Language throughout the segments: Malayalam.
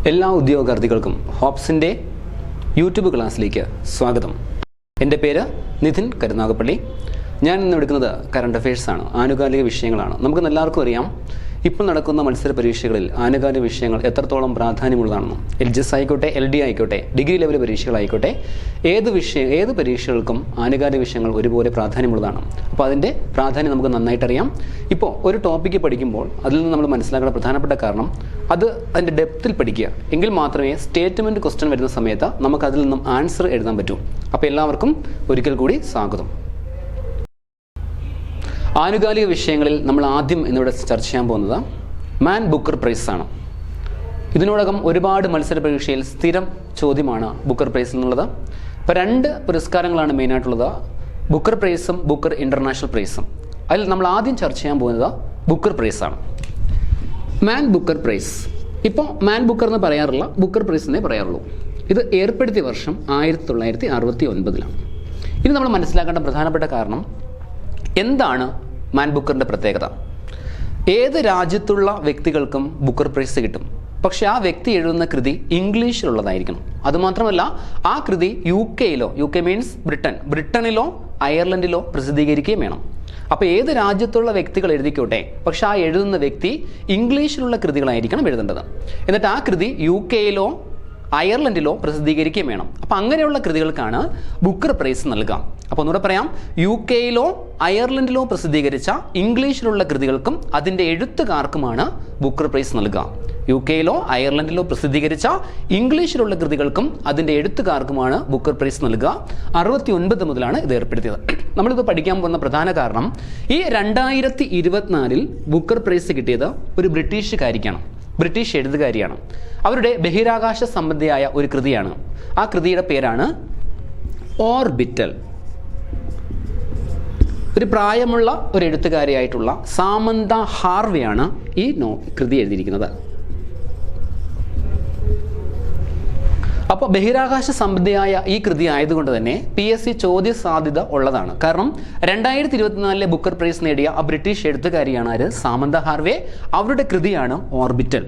എല്ലാ ഉദ്യോഗാർത്ഥികൾക്കും ഹോപ്സിൻ്റെ യൂട്യൂബ് ക്ലാസ്സിലേക്ക് സ്വാഗതം. എൻ്റെ പേര് നിതിൻ കരുനാഗപ്പള്ളി. ഞാൻ ഇന്ന് എടുക്കുന്നത് കറണ്ട് അഫയേഴ്സാണ്, ആനുകാലിക വിഷയങ്ങളാണ്. നമുക്ക് എല്ലാവർക്കും അറിയാം, ഇപ്പോൾ നടക്കുന്ന മത്സര പരീക്ഷകളിൽ ആനുകാലിക വിഷയങ്ങൾ എത്രത്തോളം പ്രാധാന്യമുള്ളതാണെന്നും. LGS ആയിക്കോട്ടെ, LD ആയിക്കോട്ടെ, ഡിഗ്രി ലെവൽ പരീക്ഷകളായിക്കോട്ടെ, ഏത് പരീക്ഷകൾക്കും ആനുകാലിക വിഷയങ്ങൾ ഒരുപോലെ പ്രാധാന്യമുള്ളതാണ്. അപ്പോൾ അതിൻ്റെ പ്രാധാന്യം നമുക്ക് നന്നായിട്ട് അറിയാം. ഇപ്പോൾ ഒരു ടോപ്പിക്ക് പഠിക്കുമ്പോൾ അതിൽ നിന്ന് നമ്മൾ മനസ്സിലാക്കേണ്ട പ്രധാനപ്പെട്ട കാരണം അതിൻ്റെ ഡെപ്തിൽ പഠിക്കുക. എങ്കിൽ മാത്രമേ സ്റ്റേറ്റ്മെൻറ്റ് ക്വസ്റ്റ്യൻ വരുന്ന സമയത്ത് നമുക്ക് അതിൽ നിന്നും ആൻസർ എഴുതാൻ പറ്റൂ. അപ്പോൾ എല്ലാവർക്കും ഒരിക്കൽ കൂടി സ്വാഗതം. ആനുകാലിക വിഷയങ്ങളിൽ നമ്മൾ ആദ്യം ഇന്നിവിടെ ചർച്ച ചെയ്യാൻ പോകുന്നത് മാൻ ബുക്കർ പ്രൈസ് ആണ്. ഇതിനോടകം ഒരുപാട് മത്സര പരീക്ഷയിൽ സ്ഥിരം ചോദ്യമാണ് ബുക്കർ പ്രൈസ് എന്നുള്ളത്. ഇപ്പോൾ 2 പുരസ്കാരങ്ങളാണ് മെയിനായിട്ടുള്ളത്, ബുക്കർ പ്രൈസും ബുക്കർ ഇൻ്റർനാഷണൽ പ്രൈസും. അതിൽ നമ്മൾ ആദ്യം ചർച്ച ചെയ്യാൻ പോകുന്നത് ബുക്കർ പ്രൈസാണ്. മാൻ ബുക്കർ പ്രൈസ്, ഇപ്പോൾ മാൻ ബുക്കർ എന്ന് പറയാറില്ല, ബുക്കർ പ്രൈസ് എന്നേ പറയാറുള്ളൂ. ഇത് ഏർപ്പെടുത്തിയ വർഷം 1969. ഇനി നമ്മൾ മനസ്സിലാക്കേണ്ട പ്രധാനപ്പെട്ട കാരണം എന്താണ് മാൻ ബുക്കറിൻ്റെ പ്രത്യേകത? ഏത് രാജ്യത്തുള്ള വ്യക്തികൾക്കും ബുക്കർ പ്രൈസ് കിട്ടും, പക്ഷെ ആ വ്യക്തി എഴുതുന്ന കൃതി ഇംഗ്ലീഷിലുള്ളതായിരിക്കണം. അതുമാത്രമല്ല, ആ കൃതി UK മീൻസ് ബ്രിട്ടനിലോ അയർലൻഡിലോ പ്രസിദ്ധീകരിക്കുകയും വേണം. അപ്പോൾ ഏത് രാജ്യത്തുള്ള വ്യക്തികൾ എഴുതിക്കോട്ടെ, പക്ഷെ ആ എഴുതുന്ന വ്യക്തി ഇംഗ്ലീഷിലുള്ള കൃതികളായിരിക്കണം എഴുതേണ്ടത്. എന്നിട്ട് ആ കൃതി UK അയർലൻഡിലോ പ്രസിദ്ധീകരിക്കുകയും വേണം. അപ്പോൾ അങ്ങനെയുള്ള കൃതികൾക്കാണ് ബുക്കർ പ്രൈസ് നൽകുക. അപ്പോൾ ഒന്നുകൂടെ പറയാം, UK അയർലൻഡിലോ പ്രസിദ്ധീകരിച്ച ഇംഗ്ലീഷിലുള്ള കൃതികൾക്കും അതിൻ്റെ എഴുത്തുകാർക്കുമാണ് ബുക്കർ പ്രൈസ് നൽകുക. UK അയർലൻഡിലോ പ്രസിദ്ധീകരിച്ച ഇംഗ്ലീഷിലുള്ള കൃതികൾക്കും അതിൻ്റെ എഴുത്തുകാർക്കുമാണ് ബുക്കർ പ്രൈസ് നൽകുക. 69 മുതലാണ് ഇത് ഏർപ്പെടുത്തിയത്. നമ്മളിത് പഠിക്കാൻ പോകുന്ന പ്രധാന കാരണം, ഈ 2024 ബുക്കർ പ്രൈസ് കിട്ടിയത് ഒരു ബ്രിട്ടീഷ് എഴുത്തുകാരിയാണ്. അവരുടെ ബഹിരാകാശ സംബന്ധിയായ ഒരു കൃതിയാണ്. ആ കൃതിയുടെ പേരാണ് ഓർബിറ്റൽ. ഒരു പ്രായമുള്ള ഒരു എഴുത്തുകാരിയായിട്ടുള്ള സാമന്ത ഹാർവെയാണ് ഈ കൃതി എഴുതിയിരിക്കുന്നത്. അപ്പോൾ ബഹിരാകാശ സംബന്ധിയായ ഈ കൃതി ആയതുകൊണ്ട് തന്നെ PSC ചോദ്യ സാധ്യത ഉള്ളതാണ്. കാരണം 2024 ബുക്കർ പ്രൈസ് നേടിയ ആ ബ്രിട്ടീഷ് എഴുത്തുകാരിയാണ് ആര്? സാമന്ത ഹാർവേ. അവരുടെ കൃതിയാണ് ഓർബിറ്റൽ.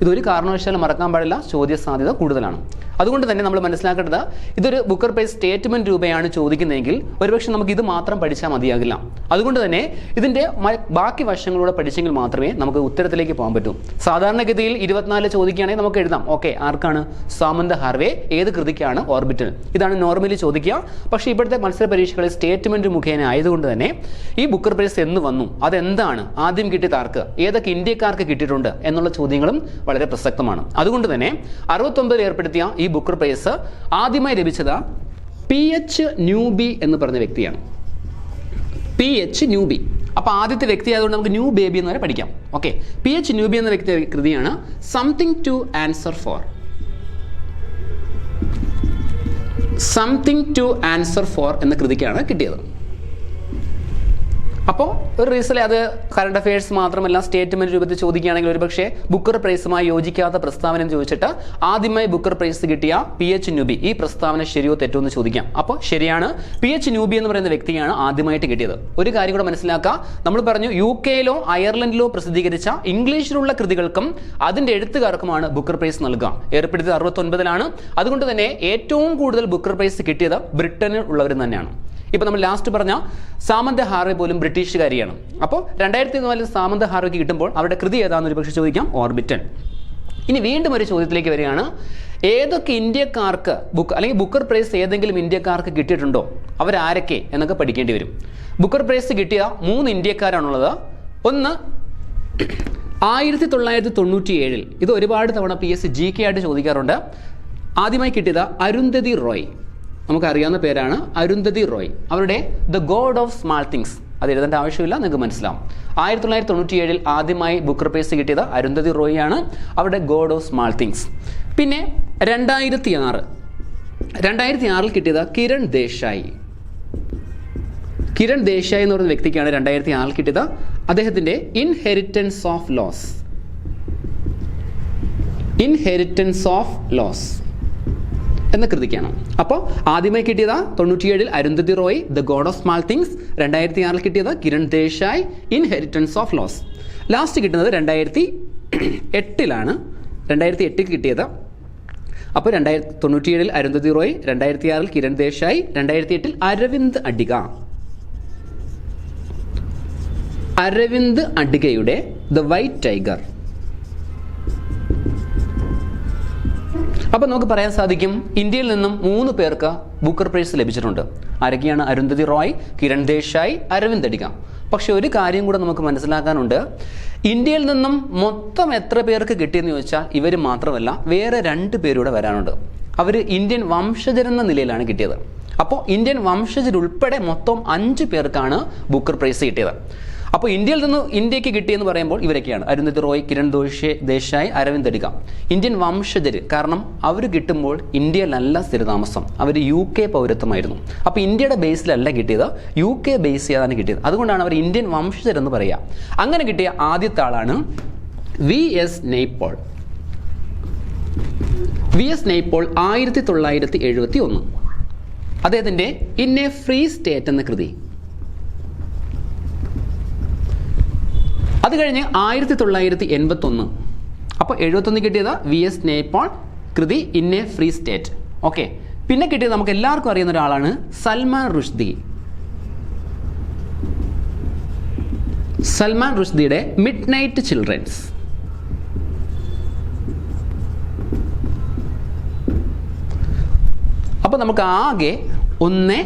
ഇതൊരു കാരണവശാലും മറക്കാൻ പാടില്ല, ചോദ്യ സാധ്യത കൂടുതലാണ്. അതുകൊണ്ട് തന്നെ നമ്മൾ മനസ്സിലാക്കേണ്ടത്, ഇതൊരു ബുക്കർ പ്രൈസ് സ്റ്റേറ്റ്മെൻറ്റ് രൂപയാണ് ചോദിക്കുന്നതെങ്കിൽ ഒരുപക്ഷെ നമുക്ക് ഇത് മാത്രം പഠിച്ചാൽ മതിയാകില്ല. അതുകൊണ്ട് തന്നെ ഇതിൻ്റെ ബാക്കി വശങ്ങളൂടെ പഠിച്ചെങ്കിൽ മാത്രമേ നമുക്ക് ഉത്തരത്തിലേക്ക് പോകാൻ പറ്റൂ. സാധാരണഗതിയിൽ 24 ചോദിക്കുകയാണെങ്കിൽ നമുക്ക് എഴുതാം, ഓക്കെ, ആർക്കാണ്? സാമന്ത ഹാർവേ. ഏത് കൃതിക്കാണ്? ഓർബിറ്റൽ. ഇതാണ് നോർമലി ചോദിക്കുക. പക്ഷേ ഇപ്പോഴത്തെ മത്സര പരീക്ഷകളിൽ സ്റ്റേറ്റ്മെൻറ്റ് മുഖേന ആയതുകൊണ്ട് തന്നെ ഈ ബുക്കർ പ്രൈസ് എന്ന് വന്നു, അതെന്താണ്, ആദ്യം കിട്ടിയത് ആർക്ക്, ഏതൊക്കെ ഇന്ത്യക്കാർക്ക് കിട്ടിയിട്ടുണ്ട് എന്നുള്ള ചോദ്യങ്ങളും വളരെ പ്രസക്തമാണ്. അതുകൊണ്ട് തന്നെ 69 ഏർപ്പെടുത്തിയ ഈ ബുക്കർ പ്രൈസ് ആദ്യമായി ലഭിച്ചത് PH ന്യൂബി എന്ന് പറഞ്ഞ വ്യക്തിയാണ്. PH newbie. അപ്പോൾ ആദ്യത്തെ വ്യക്തി ആയതുകൊണ്ട് നമുക്ക് ന്യൂ ബേബി എന്ന് വരെ പഠിക്കാം. ഓക്കെ, PH ന്യൂബി എന്ന വ്യക്തി കൃതിയാണ് സംതിങ് ടു ആൻസർ ഫോർ എന്ന കൃതിക്കാണ് കിട്ടിയത്. അപ്പോൾ ഒരു റീസണിൽ അത് കറണ്ട് അഫയേഴ്സ് മാത്രമല്ല സ്റ്റേറ്റ്മെൻറ്റ് രൂപത്തിൽ ചോദിക്കുകയാണെങ്കിൽ ഒരുപക്ഷെ ബുക്കർ പ്രൈസുമായി യോജിക്കാത്ത പ്രസ്താവന ചോദിച്ചിട്ട് ആദ്യമായി ബുക്കർ പ്രൈസ് കിട്ടിയ PH ന്യൂബി, ഈ പ്രസ്താവന ശരിയോ തെറ്റോ എന്ന് ചോദിക്കാം. അപ്പോൾ ശരിയാണ്, PH ന്യൂബി എന്ന് പറയുന്ന വ്യക്തിയാണ് ആദ്യമായിട്ട് കിട്ടിയത്. ഒരു കാര്യം കൂടെ മനസ്സിലാക്കുക, നമ്മൾ പറഞ്ഞു UK അയർലൻഡിലോ പ്രസിദ്ധീകരിച്ച ഇംഗ്ലീഷിലുള്ള കൃതികൾക്കും അതിൻ്റെ എഴുത്തുകാർക്കുമാണ് ബുക്കർ പ്രൈസ് നൽകുക. ഏർപ്പെടുത്തിയത് 69. അതുകൊണ്ട് തന്നെ ഏറ്റവും കൂടുതൽ ബുക്കർ പ്രൈസ് കിട്ടിയത് ബ്രിട്ടനിൽ ഉള്ളവർ തന്നെയാണ്. ഇപ്പോൾ നമ്മൾ ലാസ്റ്റ് പറഞ്ഞ സാമന്ത ഹാർവേ പോലും ബ്രിട്ടീഷുകാരിയാണ്. അപ്പോൾ 2004 സാമന്ത ഹാർവേക്ക് കിട്ടുമ്പോൾ അവരുടെ കൃതി ഏതാണെന്ന് ഒരുപക്ഷെ ചോദിക്കാം, ഓർബിറ്റൽ. ഇനി വീണ്ടും ഒരു ചോദ്യത്തിലേക്ക് വരികയാണ്, ഏതൊക്കെ ഇന്ത്യക്കാർക്ക് അല്ലെങ്കിൽ ബുക്കർ പ്രൈസ് ഏതെങ്കിലും ഇന്ത്യക്കാർക്ക് കിട്ടിയിട്ടുണ്ടോ, അവരാരൊക്കെ എന്നൊക്കെ പഠിക്കേണ്ടി വരും. ബുക്കർ പ്രൈസ് കിട്ടിയ 3 ഇന്ത്യക്കാരാണുള്ളത്. ഒന്ന് 1997, ഇത് ഒരുപാട് തവണ PSC GK ആയിട്ട് ചോദിക്കാറുണ്ട്. ആദ്യമായി കിട്ടിയത് അരുന്ധതി റോയ്. നമുക്കറിയാവുന്ന പേരാണ് അരുന്ധതി റോയ്. അവരുടെ the god of small things, അത് എഴുതേണ്ട ആവശ്യമില്ല, നിങ്ങൾക്ക് മനസ്സിലാവും. 1997 ആദ്യമായി ബുക്കർ പ്രൈസ് കിട്ടിയത് അരുന്ധതി റോയ് ആണ്, അവരുടെ ഗോഡ് ഓഫ് സ്മാൾ തിങ്സ്. പിന്നെ 2006 കിട്ടിയത് കിരൺ ദേശായി എന്ന് പറയുന്ന വ്യക്തിക്കാണ് 2006 കിട്ടിയത്. അദ്ദേഹത്തിൻ്റെ ഇൻഹെറിറ്റൻസ് ഓഫ് ലോസ് എന്ന കൃതിക്കാണ്. അപ്പോൾ ആദ്യമായി കിട്ടിയത് 97 Arundhati Roy, the god of small things. 2006 കിട്ടിയത് Kiran Desai, inheritance of loss. Last കിട്ടുന്നത് 2008 കിട്ടിയത് അപ്പോൾ 1997 അരുന്ധതി റോയ്, 2006 കിരൺ ദേശായി, 2008 അരവിന്ദ് അഡിഗ. അരവിന്ദ് അഡിഗയുടെ ദ വൈറ്റ് ടൈഗർ. അപ്പോൾ നമുക്ക് പറയാൻ സാധിക്കും ഇന്ത്യയിൽ നിന്നും 3 പേർക്ക് ബുക്കർ പ്രൈസ് ലഭിച്ചിട്ടുണ്ട്. ആരൊക്കെയാണ്? അരുന്ധതി റോയ്, കിരൺ ദേശായി, അരവിന്ദ് അഡിഗ. പക്ഷെ ഒരു കാര്യം കൂടെ നമുക്ക് മനസ്സിലാക്കാനുണ്ട്. ഇന്ത്യയിൽ നിന്നും മൊത്തം എത്ര പേർക്ക് കിട്ടിയെന്ന് ചോദിച്ചാൽ ഇവർ മാത്രമല്ല, വേറെ 2 പേരൂടെ വരാനുണ്ട്. അവർ ഇന്ത്യൻ വംശജരെന്ന നിലയിലാണ് കിട്ടിയത്. അപ്പോൾ ഇന്ത്യൻ വംശജരുൾപ്പെടെ മൊത്തം 5 പേർക്കാണ് ബുക്കർ പ്രൈസ് കിട്ടിയത്. അപ്പോൾ ഇന്ത്യയിൽ നിന്ന് ഇന്ത്യക്ക് കിട്ടിയെന്ന് പറയുമ്പോൾ ഇവരൊക്കെയാണ്: അരുന്ധതി റോയ്, കിരൺ ദേശായി, അരവിന്ദ് അഡിഗ. ഇന്ത്യൻ വംശജർ, കാരണം അവർ കിട്ടുമ്പോൾ ഇന്ത്യയിലല്ല സ്ഥിരതാമസം, അവർ UK പൗരത്വമായിരുന്നു. അപ്പോൾ ഇന്ത്യയുടെ ബേസിലല്ല കിട്ടിയത്, UK ബേസ് ചെയ്താണ് കിട്ടിയത്. അതുകൊണ്ടാണ് അവർ ഇന്ത്യൻ വംശജരെന്ന് പറയുക. അങ്ങനെ കിട്ടിയ ആദ്യത്തെ ആളാണ് VS നൈപോൾ. VS നൈപോൾ 1971 അദ്ദേഹത്തിൻ്റെ ഇൻ എ ഫ്രീ സ്റ്റേറ്റ് എന്ന കൃതി. അത് കഴിഞ്ഞ് 1981, അപ്പോൾ 71 കിട്ടിയത് VS നൈപോൾ, കൃതി in a free state. Okay. പിന്നെ കിട്ടിയത് നമുക്ക് എല്ലാവർക്കും അറിയുന്ന ഒരാളാണ് സൽമാൻ റുഷ്ദി. സൽമാൻ റുഷ്ദിയുടെ മിഡ് നൈറ്റ് ചിൽഡ്രൻസ്. അപ്പോൾ നമുക്ക് ആകെ 1,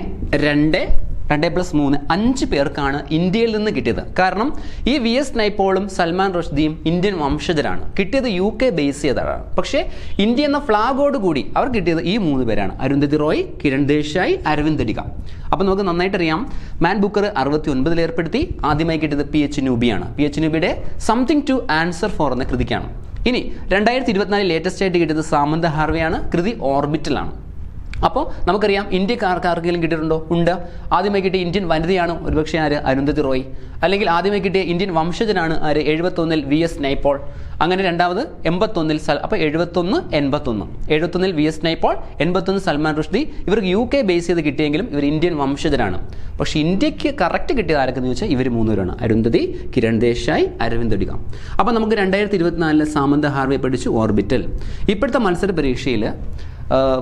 2, 2+3 5 പേർക്കാണ് ഇന്ത്യയിൽ നിന്ന് കിട്ടിയത്. കാരണം ഈ VS നൈപോളും സൽമാൻ റുഷ്ദിയും ഇന്ത്യൻ വംശജരാണ്. കിട്ടിയത് UK ബേസ് ചെയ്തതാണ്. പക്ഷേ ഇന്ത്യ എന്ന ഫ്ലാഗോട് കൂടി അവർ കിട്ടിയത് ഈ 3 പേരാണ്: അരുന്ധതി റോയ്, കിരൺ ദേശായി, അരവിന്ദ് അഡിഗ. അപ്പോൾ നമുക്ക് നന്നായിട്ട് അറിയാം, മാൻ ബുക്കർ 69 ഏർപ്പെടുത്തി. ആദ്യമായി കിട്ടിയത് PH നൂബിയാണ്. PH നൂബിയുടെ സംതിങ് ടു ആൻസർ ഫോർ എന്ന കൃതിക്കാണ്. ഇനി 2024 ലേറ്റസ്റ്റ് ആയിട്ട് കിട്ടിയത് സാമന്ത ഹാർവെയാണ്. കൃതി ഓർബിറ്റലാണ്. അപ്പോൾ നമുക്കറിയാം ഇന്ത്യക്കാർക്ക് ആർക്കെങ്കിലും കിട്ടിയിട്ടുണ്ടോ? ഉണ്ട്. ആദ്യമായി കിട്ടിയ ഇന്ത്യൻ വനിതയാണ് ഒരുപക്ഷെ ആര്? അരുന്ധതി റോയ്. അല്ലെങ്കിൽ ആദ്യമായി കിട്ടിയ ഇന്ത്യൻ വംശജനാണ് ആര്? 71 VS നൈപോൾ. അങ്ങനെ രണ്ടാമത് 81 അപ്പോൾ 71, 81. 71 VS നൈപോൾ, 81 സൽമാൻ റുഷ്ദി. ഇവർക്ക് UK ബേസ് ചെയ്ത് കിട്ടിയെങ്കിലും ഇവർ ഇന്ത്യൻ വംശജരാണ്. പക്ഷേ ഇന്ത്യക്ക് കറക്റ്റ് കിട്ടിയത് ആരൊക്കെന്ന് ചോദിച്ചാൽ ഇവർ 3 പേരാണ്: അരുന്ധതി, കിരൺ ദേശായി, അരവിന്ദ് അഡിഗ. അപ്പോൾ നമുക്ക് 2024 സാമന്ത ഹാർവെ പഠിച്ചു, ഓർബിറ്റൽ. ഇപ്പോഴത്തെ മത്സര പരീക്ഷയിൽ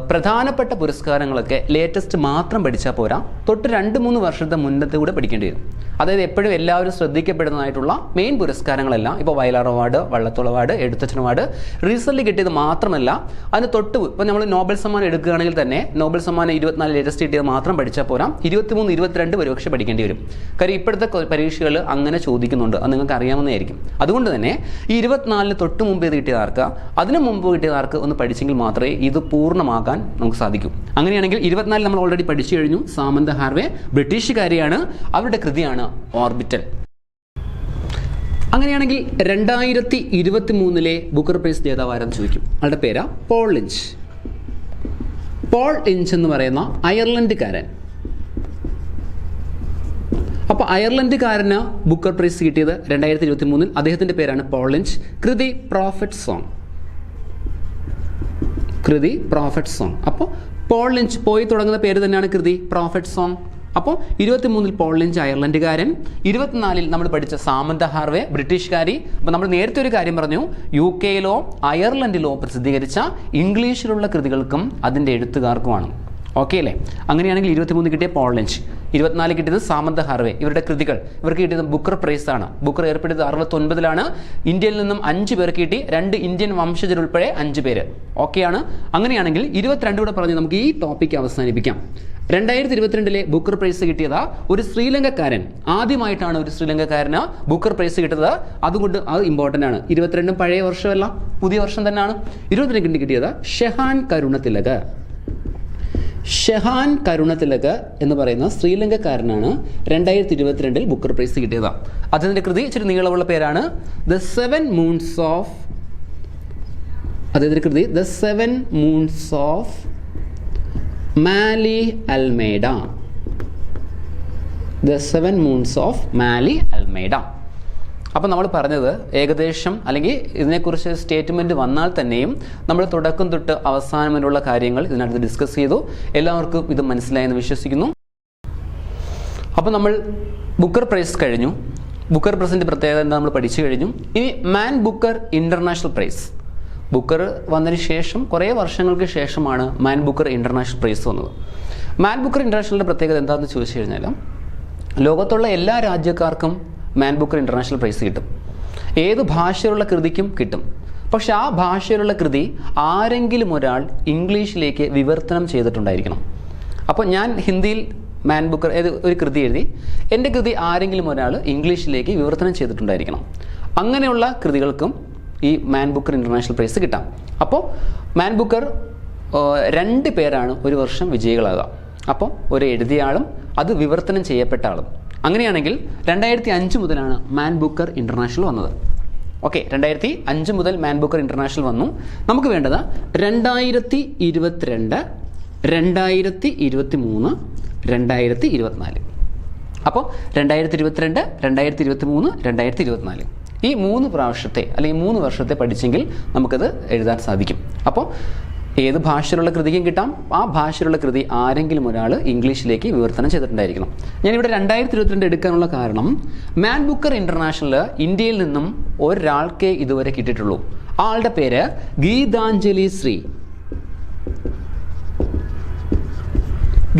പ്രധാനപ്പെട്ട പുരസ്കാരങ്ങളൊക്കെ ലേറ്റസ്റ്റ് മാത്രം പഠിച്ചാൽ പോരാ, തൊട്ട് 2-3 വർഷത്തെ മുന്നത്തെ കൂടെ പഠിക്കേണ്ടി വരും. അതായത് എപ്പോഴും എല്ലാവരും ശ്രദ്ധിക്കപ്പെടുന്നതായിട്ടുള്ള മെയിൻ പുരസ്കാരങ്ങളെല്ലാം, ഇപ്പോൾ Vayalar award, Vallathol award, Ezhuthachan award recently കിട്ടിയത് മാത്രമല്ല, അതിന് തൊട്ട് ഇപ്പോൾ നമ്മൾ നോബൽ സമ്മാനം എടുക്കുകയാണെങ്കിൽ തന്നെ നോബൽ സമ്മാനം 24 ലേറ്റസ്റ്റ് കിട്ടിയത് മാത്രം പഠിച്ചാൽ പോരാ, 23, 22 ഒരുപക്ഷെ പഠിക്കേണ്ടി വരും. കാര്യം ഇപ്പോഴത്തെ പരീക്ഷകൾ അങ്ങനെ ചോദിക്കുന്നുണ്ട്, അത് നിങ്ങൾക്ക് അറിയാവുന്നതായിരിക്കും. അതുകൊണ്ട് തന്നെ ഈ 24 തൊട്ട് മുമ്പ് ഇത് കിട്ടിയ ആർക്ക്, അതിന് മുമ്പ് കിട്ടിയ ആർക്ക് ഒന്ന് പഠിച്ചെങ്കിൽ മാത്രമേ ഇത് പൂർണ്ണമാക്കാൻ നമുക്ക് സാധിക്കും. അങ്ങനെയാണെങ്കിൽ 24 നമ്മൾ ഓൾറെഡി പഠിച്ചു കഴിഞ്ഞു. സാമന്ത ഹാർവെ ബ്രിട്ടീഷുകാരിയാണ്, അവരുടെ കൃതിയാണ് ഓർബിറ്റൽ. അങ്ങനെയാണെങ്കിൽ 2023 ബുക്കർ പ്രൈസ് ജേതാവ് ആരെന്ന് ചോദിക്കും. അവരുടെ പേര് പോൾ ലിഞ്ച്. പോൾ ലിഞ്ച് എന്ന് പറയുന്ന അയർലൻഡുകാരൻ. അപ്പോൾ അയർലൻഡുകാരന് ബുക്കർ പ്രൈസ് കിട്ടിയത് 2023. അദ്ദേഹത്തിൻ്റെ പേരാണ് പോൾ ലിഞ്ച്. കൃതി പ്രോഫറ്റ് സോങ്. കൃതി പ്രോഫറ്റ് സോങ്. അപ്പോൾ പോൾ ലിഞ്ച് പോയി തുടങ്ങുന്ന പേര് തന്നെയാണ് കൃതി പ്രോഫറ്റ് സോങ്. അപ്പോൾ 23 പോൾ ലിഞ്ച് അയർലൻഡുകാരൻ, 24 നമ്മൾ പഠിച്ച സാമന്ത ഹാർവെ ബ്രിട്ടീഷുകാരി. അപ്പോൾ നമ്മൾ നേരത്തെ ഒരു കാര്യം പറഞ്ഞു, UK-യിലോ അയർലൻഡിലോ പ്രസിദ്ധീകരിച്ച ഇംഗ്ലീഷിലുള്ള കൃതികൾക്കും അതിൻ്റെ എഴുത്തുകാർക്കുമാണ്. ഓക്കെ അല്ലേ? അങ്ങനെയാണെങ്കിൽ 23 കിട്ടിയ പോൾ ലിഞ്ച്, 24 കിട്ടിയത് സാമന്ത ഹാർവെ. ഇവരുടെ കൃതികൾ ഇവർക്ക് കിട്ടിയത് ബുക്കർ പ്രൈസ് ആണ്. ബുക്കർ ഏർപ്പെടുത്തിയത് 69 ഇന്ത്യയിൽ നിന്നും 5 പേർക്ക് കിട്ടി, 2 ഇന്ത്യൻ വംശജരുൾപ്പെടെ 5 പേര്. ഓക്കെയാണ്. അങ്ങനെയാണെങ്കിൽ 22 കൂടെ പറഞ്ഞ് നമുക്ക് ഈ ടോപ്പിക്ക് അവസാനിപ്പിക്കാം. 2022 ബുക്കർ പ്രൈസ് കിട്ടിയത് ഒരു ശ്രീലങ്കക്കാരൻ. ആദ്യമായിട്ടാണ് ഒരു ശ്രീലങ്കക്കാരന് ബുക്കർ പ്രൈസ് കിട്ടുന്നത്. അതുകൊണ്ട് അത് ഇമ്പോർട്ടൻ്റ് ആണ്. 22 പഴയ വർഷമല്ല, പുതിയ വർഷം തന്നെയാണ്. 22 കിട്ടിയത് ഷെഹാൻ കരുണതിലക്. ഷെഹാൻ കരുണതിലക് എന്ന് പറയുന്ന ശ്രീലങ്കക്കാരനാണ് 2022 ബുക്കർ പ്രൈസ് കിട്ടിയത്. അതിൻ്റെ കൃതി ഇച്ചിരി നീളമുള്ള പേരാണ് ദ 7 മൂൺസ് ഓഫ്. അദ്ദേഹത്തിൻ്റെ കൃതി the 7 moons of Mali Almeida. The 7 moons of Mali Almeida. അപ്പോൾ നമ്മൾ പറഞ്ഞത് ഏകദേശം, അല്ലെങ്കിൽ ഇതിനെക്കുറിച്ച് സ്റ്റേറ്റ്മെൻറ്റ് വന്നാൽ തന്നെയും നമ്മൾ തുടക്കം തൊട്ട് അവസാനം വരെയുള്ള കാര്യങ്ങൾ ഇതിനകത്ത് ഡിസ്കസ് ചെയ്തു. എല്ലാവർക്കും ഇത് മനസ്സിലായെന്ന് വിശ്വസിക്കുന്നു. അപ്പോൾ നമ്മൾ ബുക്കർ പ്രൈസ് കഴിഞ്ഞു. ബുക്കർ പ്രൈസിൻ്റെ പ്രത്യേകത എന്താ നമ്മൾ പഠിച്ചു കഴിഞ്ഞു. ഇനി Man Booker International prize. Booker വന്നതിന് ശേഷം കുറേ വർഷങ്ങൾക്ക് ശേഷമാണ് മാൻ ബുക്കർ ഇൻ്റർനാഷണൽ പ്രൈസ് വന്നത്. മാൻ ബുക്കർ ഇൻ്റർനാഷണലിൻ്റെ പ്രത്യേകത എന്താണെന്ന് ചോദിച്ചു കഴിഞ്ഞാൽ ലോകത്തുള്ള എല്ലാ രാജ്യക്കാർക്കും മാൻ ബുക്കർ ഇൻ്റർനാഷണൽ പ്രൈസ് കിട്ടും. ഏത് ഭാഷയിലുള്ള കൃതിക്കും കിട്ടും. പക്ഷെ ആ ഭാഷയിലുള്ള കൃതി ആരെങ്കിലും ഒരാൾ ഇംഗ്ലീഷിലേക്ക് വിവർത്തനം ചെയ്തിട്ടുണ്ടായിരിക്കണം. അപ്പോൾ ഞാൻ ഹിന്ദിയിൽ മാൻ ബുക്കർ ഒരു കൃതി എഴുതി, എൻ്റെ കൃതി ആരെങ്കിലും ഒരാൾ ഇംഗ്ലീഷിലേക്ക് വിവർത്തനം ചെയ്തിട്ടുണ്ടായിരിക്കണം. അങ്ങനെയുള്ള കൃതികൾക്കും ഈ മാൻ ബുക്കർ ഇൻ്റർനാഷണൽ പ്രൈസ് കിട്ടാം. അപ്പോൾ മാൻ ബുക്കർ 2 പേരാണ് ഒരു വർഷം വിജയികളാകുക. അപ്പോൾ ഒരു എഴുതിയ ആളും അത് വിവർത്തനം ചെയ്യപ്പെട്ട ആളും. അങ്ങനെയാണെങ്കിൽ 2005 മുതലാണ് മാൻ ബുക്കർ ഇൻ്റർനാഷണൽ വന്നത്. ഓക്കെ, 2005 മുതൽ മാൻ ബുക്കർ ഇൻ്റർനാഷണൽ വന്നു. നമുക്ക് വേണ്ടത് 2022, 2023, 2024. അപ്പോൾ 2022, 2023, 2024 ഈ 3 പ്രാവശ്യത്തെ അല്ലെങ്കിൽ 3 വർഷത്തെ പഠിച്ചെങ്കിൽ നമുക്കത് എഴുതാൻ സാധിക്കും. അപ്പോൾ ഏത് ഭാഷയിലുള്ള കൃതിക്കും കിട്ടാം. ആ ഭാഷയിലുള്ള കൃതി ആരെങ്കിലും ഒരാൾ ഇംഗ്ലീഷിലേക്ക് വിവർത്തനം ചെയ്തിട്ടുണ്ടായിരിക്കണം. ഞാനിവിടെ 2022 എടുക്കാനുള്ള കാരണം മാൻ ബുക്കർ ഇൻ്റർനാഷണൽ ഇന്ത്യയിൽ നിന്നും ഒരാൾക്കേ ഇതുവരെ കിട്ടിയിട്ടുള്ളൂ. ആളുടെ പേര് ഗീതാഞ്ജലി ശ്രീ.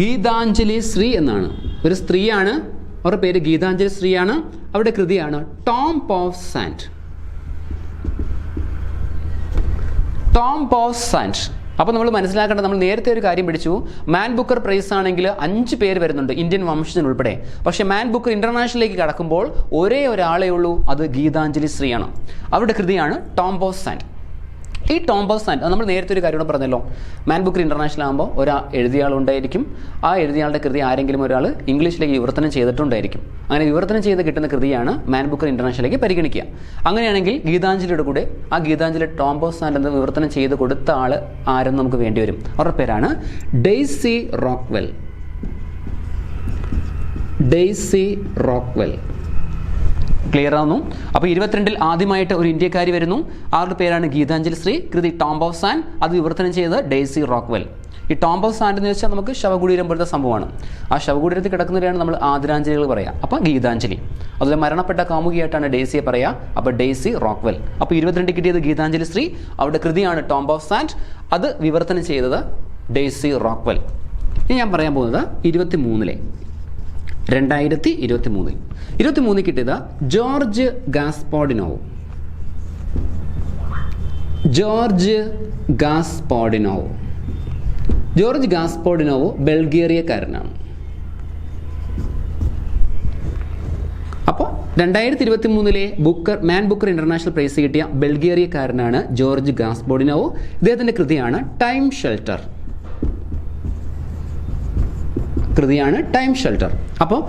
ഗീതാഞ്ജലി ശ്രീ എന്നാണ്. ഒരു സ്ത്രീയാണ്. അവരുടെ പേര് ഗീതാഞ്ജലി ശ്രീയാണ്. അവരുടെ കൃതിയാണ് tomb of sand. Tomb of sand. അപ്പോൾ നമ്മൾ മനസ്സിലാക്കേണ്ടത്, നമ്മൾ നേരത്തെ ഒരു കാര്യം പഠിച്ചു. മാൻ ബുക്കർ പ്രൈസ് ആണെങ്കിൽ 5 പേര് വരുന്നുണ്ട്, ഇന്ത്യൻ വംശജനുൾപ്പെടെ. പക്ഷേ മാൻ ബുക്കർ ഇൻ്റർനാഷണലിലേക്ക് കടക്കുമ്പോൾ ഒരേ ഒരാളേ ഉള്ളൂ, അത് ഗീതാഞ്ജലി ശ്രീയാണ്. അവരുടെ കൃതിയാണ് ടോംബ് ഓഫ് സാൻഡ്. ഈ ടോംബ് ഓഫ് സാൻഡ് നമ്മൾ നേരത്തെ ഒരു കാര്യം കൂടെ പറഞ്ഞല്ലോ. മാൻ ബുക്കർ ഇൻ്റർനാഷണൽ ആകുമ്പോൾ എഴുതിയാളുണ്ടായിരിക്കും. ആ എഴുതിയാളുടെ കൃതി ആരെങ്കിലും ഒരാൾ ഇംഗ്ലീഷിലേക്ക് വിവർത്തനം ചെയ്തിട്ടുണ്ടായിരിക്കും. അങ്ങനെ വിവർത്തനം ചെയ്ത് കിട്ടുന്ന കൃതിയാണ് മാൻ ബുക്കർ ഇൻ്റർനാഷണലിലേക്ക് പരിഗണിക്കുക. അങ്ങനെയാണെങ്കിൽ ഗീതാഞ്ജലിയുടെ കൂടെ ആ ഗീതാഞ്ജലി ടോംബ് ഓഫ് സാൻഡ് എന്ന് വിവർത്തനം ചെയ്ത് കൊടുത്ത ആൾ ആരെന്ന് നമുക്ക് വേണ്ടി വരും. അവരുടെ പേരാണ് Daisy Rockwell. Daisy Rockwell. Clear ആവുന്നു? അപ്പോൾ 22-ൽ ആദ്യമായിട്ട് ഒരു ഇന്ത്യക്കാരി വരുന്നു. അവരുടെ പേരാണ് ഗീതാഞ്ജലി ശ്രീ. കൃതി ടോംബ് ഓഫ് സാൻഡ്. അത് വിവർത്തനം ചെയ്തത് ഡെയ്സി റോക്ക്വെൽ. ഈ ടോംബ് ഓഫ് സാൻഡ് എന്ന് വെച്ചാൽ നമുക്ക് ശവകുടീരം പോലത്തെ സംഭവമാണ്. ആ ശവകുടീരത്തിൽ കിടക്കുന്നവരെയാണ് നമ്മൾ ആദരാഞ്ജലികൾ പറയുക. അപ്പോൾ ഗീതാഞ്ജലി. അതുപോലെ മരണപ്പെട്ട കാമുകിയായിട്ടാണ് ഡെയ്സിയെ പറയുക. അപ്പോൾ ഡെയ്സി റോക്ക്വെൽ. അപ്പോൾ 22 കിട്ടിയത് ഗീതാഞ്ജലി ശ്രീ. അവരുടെ കൃതിയാണ് ടോംബ് ഓഫ് സാൻഡ്. അത് വിവർത്തനം ചെയ്തത് ഡെയ്സി റോക്ക്വെൽ. ഇനി ഞാൻ പറയാൻ പോകുന്നത് 2023 കിട്ടിയത് ജോർജ് ഗാസ്പാഡിനോവ്. ജോർജ് ഗാസ്പാഡിനോവ്. ജോർജ് ഗാസ്പാഡിനോവ് ബൾഗേറിയക്കാരനാണ്. അപ്പോൾ 2023 മാൻ ബുക്കർ ഇൻ്റർനാഷണൽ പ്രൈസ് കിട്ടിയ ബൾഗേറിയക്കാരനാണ് ജോർജ് ഗാസ്പാഡിനോവ്. ഇദ്ദേഹത്തിൻ്റെ കൃതിയാണ് ടൈം ഷെൽട്ടർ. കൃതിയാണ് ടൈം ഷെൽട്ടർ. അപ്പോൾ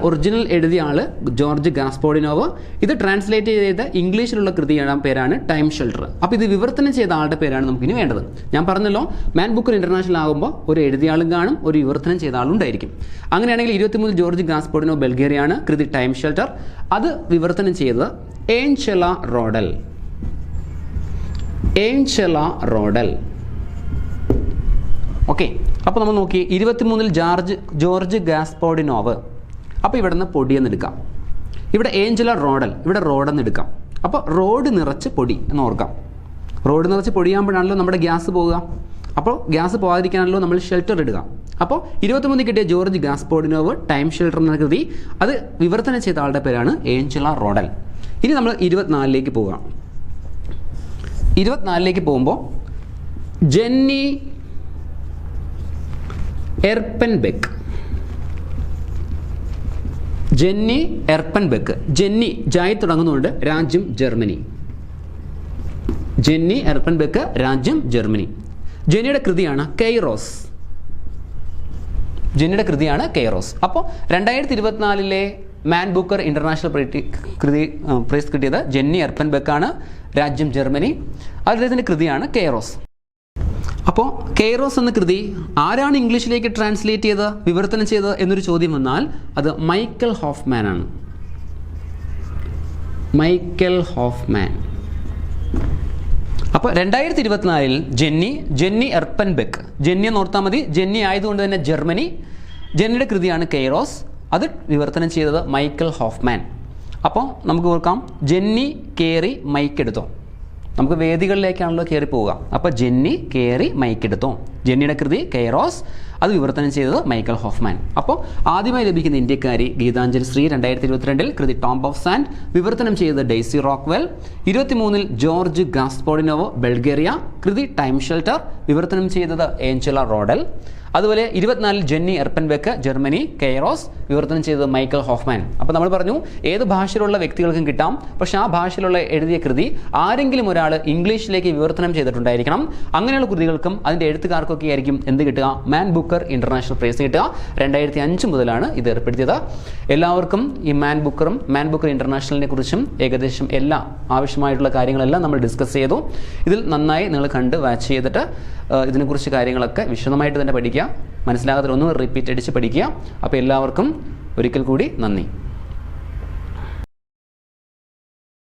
ഒറിജിനൽ എഴുതിയ ആൾ ജോർജ് ഗാസ്പാഡിനോവ്. ഇത് ട്രാൻസ്ലേറ്റ് ചെയ്ത ഇംഗ്ലീഷിലുള്ള കൃതിയുടെ പേരാണ് ടൈം ഷെൽട്ടർ. അപ്പോൾ ഇത് വിവർത്തനം ചെയ്ത ആളുടെ പേരാണ് നമുക്കിനി വേണ്ടത്. ഞാൻ പറഞ്ഞല്ലോ, മാൻ ബുക്കർ ഇൻ്റർനാഷണൽ ആകുമ്പോൾ ഒരു എഴുതിയ ആളും കാണും, ഒരു വിവർത്തനം ചെയ്ത ആളുണ്ടായിരിക്കും. അങ്ങനെയാണെങ്കിൽ 23 ജോർജ് ഗാസ്പാഡിനോവ് ബൾഗേറിയയാണ്. കൃതി ടൈം ഷെൽട്ടർ. അത് വിവർത്തനം ചെയ്തത് ഏഞ്ചല റോഡൽ. ഏഞ്ചല റോഡൽ. ഓക്കെ, അപ്പോൾ നമ്മൾ നോക്കി 23-ൽ ജോർജ് ഗാസ്പാഡിനോവ്. അപ്പോൾ ഇവിടെ നിന്ന് പൊടിയെന്ന് എടുക്കാം. ഇവിടെ ഏഞ്ചല റോഡൽ, ഇവിടെ റോഡെന്ന് എടുക്കാം. അപ്പോൾ റോഡ് നിറച്ച് പൊടി എന്ന് ഓർക്കാം. റോഡ് നിറച്ച് പൊടിയാകുമ്പോഴാണല്ലോ നമ്മുടെ ഗ്യാസ് പോവുക. അപ്പോൾ ഗ്യാസ് പോകാതിരിക്കാനല്ലോ നമ്മൾ ഷെൽട്ടർ ഇടുക. അപ്പോൾ 23 കിട്ടിയ ജോർജ് ഗാസ്പാഡിനോവ് ടൈം ഷെൽട്ടർ എന്ന കൃതി. അത് വിവർത്തനം ചെയ്ത ആളുടെ പേരാണ് ഏഞ്ചല റോഡൽ. ഇനി നമ്മൾ 24-ലേക്ക് പോകാം. 24-ലേക്ക് പോകുമ്പോൾ ജെന്നി എർപ്പൻബെക്ക്. ജെന്നി എർപ്പൻബെക്ക്. ജെന്നി ജായി തുടങ്ങുന്നുണ്ട്. രാജ്യം ജർമ്മനി. ജെന്നി എർപ്പൻബെക്ക്, രാജ്യം ജർമ്മനി. ജെന്നിയുടെ കൃതിയാണ് കെയ്റോസ്. ജെന്നിയുടെ കൃതിയാണ് കെയ്റോസ്. അപ്പോൾ 2024 മാൻ ബുക്കർ ഇൻ്റർനാഷണൽ പ്രൈസ് കിട്ടിയത് ജെന്നി എർപ്പൻബെക്കാണ്, രാജ്യം ജർമ്മനി. അദ്ദേഹത്തിൻ്റെ കൃതിയാണ് കെയ്റോസ്. അപ്പോൾ കെയ്റോസ് എന്ന കൃതി ആരാണ് ഇംഗ്ലീഷിലേക്ക് ട്രാൻസ്ലേറ്റ് ചെയ്ത് വിവർത്തനം ചെയ്തത് എന്നൊരു ചോദ്യം വന്നാൽ അത് മൈക്കൽ ഹോഫ്മാൻ ആണ്. Michael Hoffman. അപ്പോൾ 2024 ജെന്നി എർപ്പൻബെക്ക്. ജെന്നി എന്ന് ഓർത്താൽ മതി. ജെന്നി ആയതുകൊണ്ട് തന്നെ ജർമ്മനി. ജെന്നിയുടെ കൃതിയാണ് കെയ്റോസ്. അത് വിവർത്തനം ചെയ്തത് മൈക്കൽ ഹോഫ്മാൻ. അപ്പോൾ നമുക്ക് ഓർക്കാം, ജെന്നി കേറി മൈക്ക് എടുത്തോ. നമുക്ക് വേദികളിലേക്കാണല്ലോ കയറി പോവുക. അപ്പോൾ ജെന്നി കയറി മൈക്കെടുത്തോ. ജെന്നിയുടെ കൃതി കെയറോസ്, അത് വിവർത്തനം ചെയ്തത് മൈക്കൽ ഹോഫ്മാൻ. അപ്പോൾ ആദ്യമായി ലഭിക്കുന്ന ഇന്ത്യക്കാരി ഗീതാഞ്ജലി ശ്രീ 2022 കൃതി ടോംബ് ഓഫ് സാൻഡ്, വിവർത്തനം ചെയ്തത് ഡെയ്സി റോക്ക്വെൽ. 23 ജോർജ് ഗാസ്പോഡിനോവോ ബൾഗേറിയ, കൃതി ടൈം ഷെൽട്ടർ, വിവർത്തനം ചെയ്തത് ഏഞ്ചല റോഡൽ. അതുപോലെ 24 ജെന്നി എർപ്പൻബെക്ക് ജർമ്മനി, കെയറോസ്, വിവർത്തനം ചെയ്തത് മൈക്കൽ ഹോഫ്മാൻ. അപ്പോൾ നമ്മൾ പറഞ്ഞു ഏത് ഭാഷയിലുള്ള വ്യക്തികൾക്കും കിട്ടാം, പക്ഷെ ആ ഭാഷയിലുള്ള എഴുതിയ കൃതി ആരെങ്കിലും ഒരാൾ ഇംഗ്ലീഷിലേക്ക് വിവർത്തനം ചെയ്തിട്ടുണ്ടായിരിക്കണം. അങ്ങനെയുള്ള കൃതികൾക്കും അതിൻ്റെ എഴുത്തുകാർക്കൊക്കെ ആയിരിക്കും എന്ത് കിട്ടുക? മാൻ ബുക്കർ ഇന്റർനാഷണൽ പ്രൈസ് കിട്ടുക. 2005 മുതലാണ് ഇത് ഏർപ്പെടുത്തിയത്. എല്ലാവർക്കും ഈ മാൻ ബുക്കർ ഇന്റർനാഷണലിനെ കുറിച്ചും ഏകദേശം എല്ലാ ആവശ്യമായിട്ടുള്ള കാര്യങ്ങളെല്ലാം നമ്മൾ ഡിസ്കസ് ചെയ്തു. ഇതിൽ നന്നായി നിങ്ങൾ കണ്ട് വാച്ച് ചെയ്തിട്ട് ഇതിനെക്കുറിച്ച് കാര്യങ്ങളൊക്കെ വിശദമായിട്ട് തന്നെ പഠിക്കുക. മനസ്സിലാകാത്ത ഒന്നും റിപ്പീറ്റ് അടിച്ച് പഠിക്കുക. അപ്പോൾ എല്ലാവർക്കും ഒരിക്കൽ കൂടി നന്ദി.